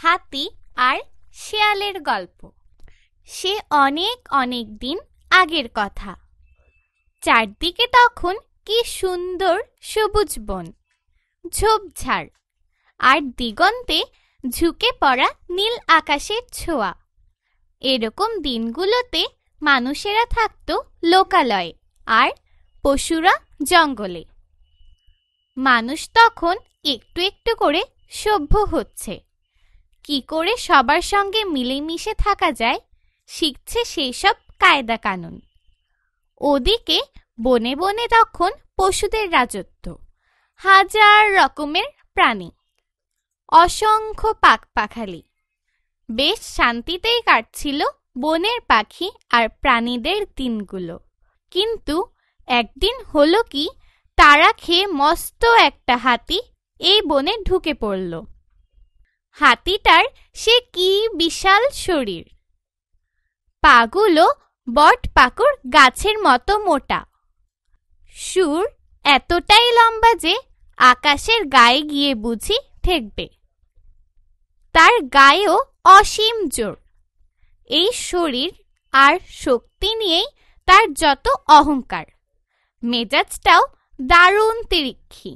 হাতি আর শেয়ালের গল্প। সে অনেক অনেক দিন আগের কথা। চারদিকে তখন কি সুন্দর সবুজ বন, ঝোপঝাড় আর দিগন্তে ঝুঁকে পড়া নীল আকাশের ছোঁয়া। এরকম দিনগুলোতে মানুষেরা থাকতো লোকালয়ে আর পশুরা জঙ্গলে। মানুষ তখন একটু একটু করে সভ্য হচ্ছে, কি করে সবার সঙ্গে মিলেমিশে থাকা যায় শিখছে সেই সব কায়দা কানুন। ওদিকে বনে বনে তখন পশুদের রাজত্ব, হাজার রকমের প্রাণী, অসংখ্য পাখপাখালি। বেশ শান্তিতেই কাটছিল বনের পাখি আর প্রাণীদের দিনগুলো। কিন্তু একদিন হলো কি, তাড়া খেয়ে মস্ত একটা হাতি এই বনে ঢুকে পড়ল। হাতিটার সে কি বিশাল শরীর, পাগুলো বট পাকুড় গাছের মতো মোটা, সুর এতটাই লম্বা যে আকাশের গায়ে গিয়ে বুঝি ঠেকবে। তার গায়েও অসীম জোর। এই শরীর আর শক্তি নিয়েই তার যত অহংকার, মেজাজটাও দারুণ তিরিক্ষি।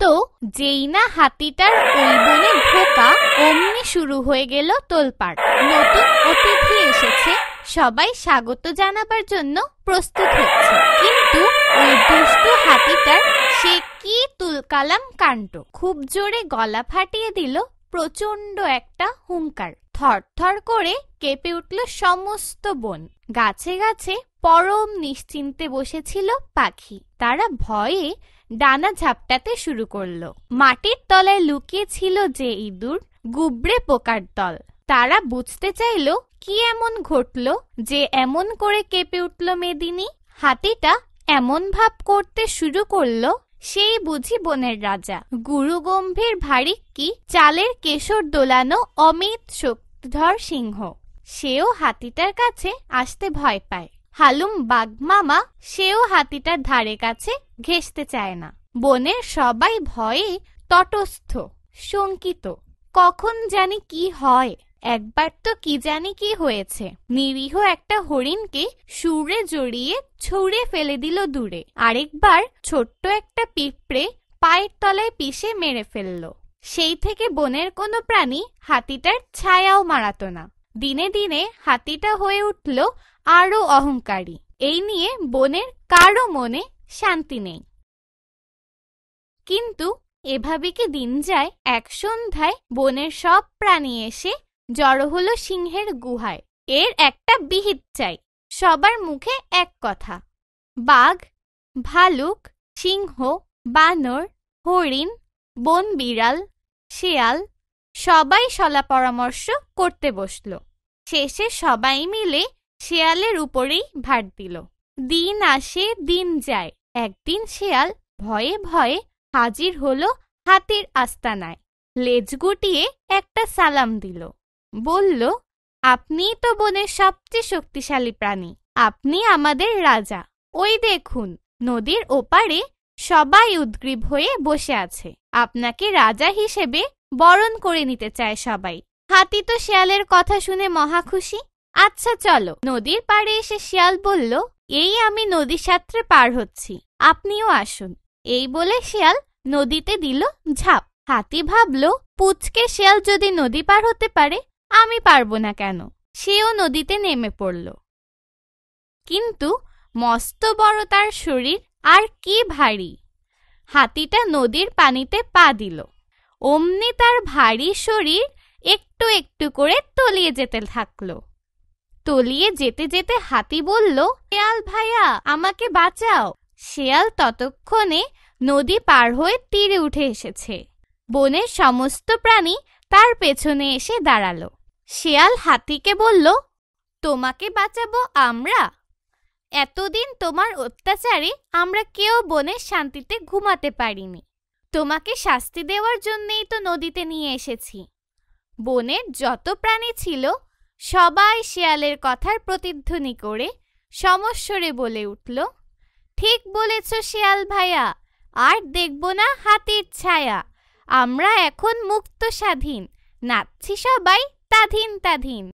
তো যেই না হাতিটার ওই বনে ঢোকা, অমনি শুরু হয়ে গেল তোলপাড়। নতুন অতিথি এসেছে, সবাই স্বাগত জানাবার জন্য প্রস্তুত হচ্ছে। কিন্তু ওই দুষ্টু হাতিটার সে কি তুলকালাম কাণ্ড! খুব জোরে গলা ফাটিয়ে দিল প্রচন্ড একটা হুংকার। থরথর করে কেঁপে উঠল সমস্ত বন। গাছে গাছে পরম নিশ্চিন্তে বসেছিল পাখি। তারা ভয়ে ডানা ঝাপটাতে শুরু করলো। মাটির তলায় লুকিয়ে ছিল যে ইঁদুর, গুবরে পোকার দল। তারা বুঝতে চাইল কি এমন ঘটলো যে এমন করে কেঁপে উঠল মেদিনী। হাতিটা এমন ভাব করতে শুরু করলো সেই বুঝি বনের রাজা, গুরু গম্ভীর ভারী কি চালের কেশর দোলানো অমিত শক্তিধর সিংহ। সেও হাতিটার কাছে আসতে ভয় পায়। হালুম বাঘ মামা সেও হাতিটার ধারে কাছে ঘেঁষতে চায় না। বনের সবাই ভয়ে তটস্থ, শঙ্কিত। কখন জানি কি হয়। একবার তো কি জানি কি হয়েছে, নিরীহ একটা হরিণকে সুরে জড়িয়ে ছুঁড়ে ফেলে দিল দূরে। আরেকবার ছোট্ট একটা পিঁপড়ে পায়ের তলায় পিষে মেরে ফেলল। সেই থেকে বনের কোনো প্রাণী হাতিটার ছায়াও মারাতো না। দিনে দিনে হাতিটা হয়ে উঠল আরো অহংকারী। এই নিয়ে বনের কারো মনে শান্তি নেই। কিন্তু এভাবে কি দিন যায়? এক সন্ধ্যায় বনের সব প্রাণী এসে জড়ো হলো সিংহের গুহায়। এর একটা বিহিত চাই। সবার মুখে এক কথা। বাঘ, ভালুক, সিংহ, বানর, হরিণ, বন বিড়াল, শেয়াল সবাই সলা পরামর্শ করতে বসল। শেষে সবাই মিলে শেয়ালের উপরেই ভার দিল। দিন আসে দিন যায়। একদিন শেয়াল ভয়ে ভয়ে হাজির হলো হাতির আস্তানায়। লেজ গুটিয়ে একটা সালাম দিল। বলল, আপনিই তো বনের সবচেয়ে শক্তিশালী প্রাণী, আপনি আমাদের রাজা। ওই দেখুন, নদীর ওপারে সবাই উদগ্রীব হয়ে বসে আছে। আপনাকে রাজা হিসেবে বরণ করে নিতে চায় সবাই। হাতি তো শিয়ালের কথা শুনে মহা খুশি। আচ্ছা চলো। নদীর পাড়ে এসে শিয়াল বলল, এই আমি নদী সাঁতরে পার হচ্ছি, আপনিও আসুন। এই বলে শিয়াল নদীতে দিল ঝাঁপ। হাতি ভাবল, পুচকে শিয়াল যদি নদী পার হতে পারে, আমি পারবো না কেন? সেও নদীতে নেমে পড়ল। কিন্তু মস্ত বড় তার শরীর, আর কি ভারী! হাতিটা নদীর পানিতে পা দিল। অমনি তার ভারী শরীর একটু একটু করে তলিয়ে যেতে থাকলো। তলিয়ে যেতে যেতে হাতি বলল, শেয়াল ভাইয়া, আমাকে বাঁচাও। শেয়াল ততক্ষণে নদী পার হয়ে তীরে উঠে এসেছে। বনের সমস্ত প্রাণী তার পেছনে এসে দাঁড়ালো। শেয়াল হাতিকে বলল, তোমাকে বাঁচাবো আমরা? এতদিন তোমার অত্যাচারে আমরা কেউ বনে শান্তিতে ঘুমাতে পারিনি। তোমাকে শাস্তি দেওয়ার জন্যই তো নদীতে নিয়ে এসেছি। বনের যত প্রাণী ছিল সবাই শেয়ালের কথার প্রতিধ্বনি করে সমস্বরে বলে উঠল, ঠিক বলেছ শেয়াল ভাইয়া, আর দেখব না হাতির ছায়া। আমরা এখন মুক্ত স্বাধীন, নাচছি সবাই তাধিন তাধিন।